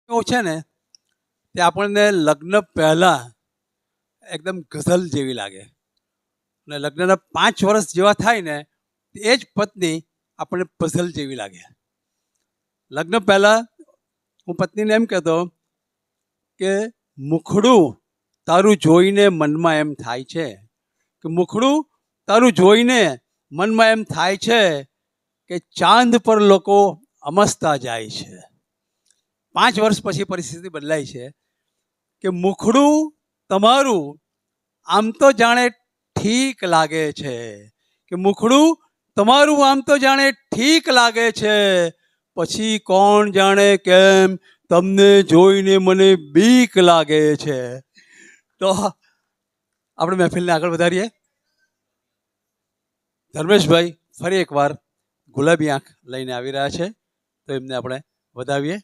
એવું છે ને તે આપણને લગ્ન પહેલાં એકદમ ગઝલ જેવી લાગે અને લગ્નના 5 વર્ષ જેવા થાય ને એ જ પત્ની આપણને પઝલ જેવી લાગે. લગ્ન પહેલાં હું પત્નીને એમ કહેતો કે મુખડું તારું જોઈને મનમાં એમ થાય છે કે મુખડું તારું જોઈને મનમાં એમ થાય છે કે ચાંદ પર લોકો અમસ્તા જાય છે. 5 વર્ષ પછી પરિસ્થિતિ બદલાય છે કે મુખડું તમારું આમ તો જાણે ઠીક લાગે છે, કે મુખડું તમારું આમ તો જાણે ઠીક લાગે છે, પછી કોણ જાણે કેમ તમને જોઈને મને બીક લાગે છે. તો આપણે મહેફિલને આગળ વધારીએ. ધર્મેશભાઈ ફરી એકવાર ગુલાબી આંખ લઈને આવી રહ્યા છે, તો એમને આપણે વધાવીએ.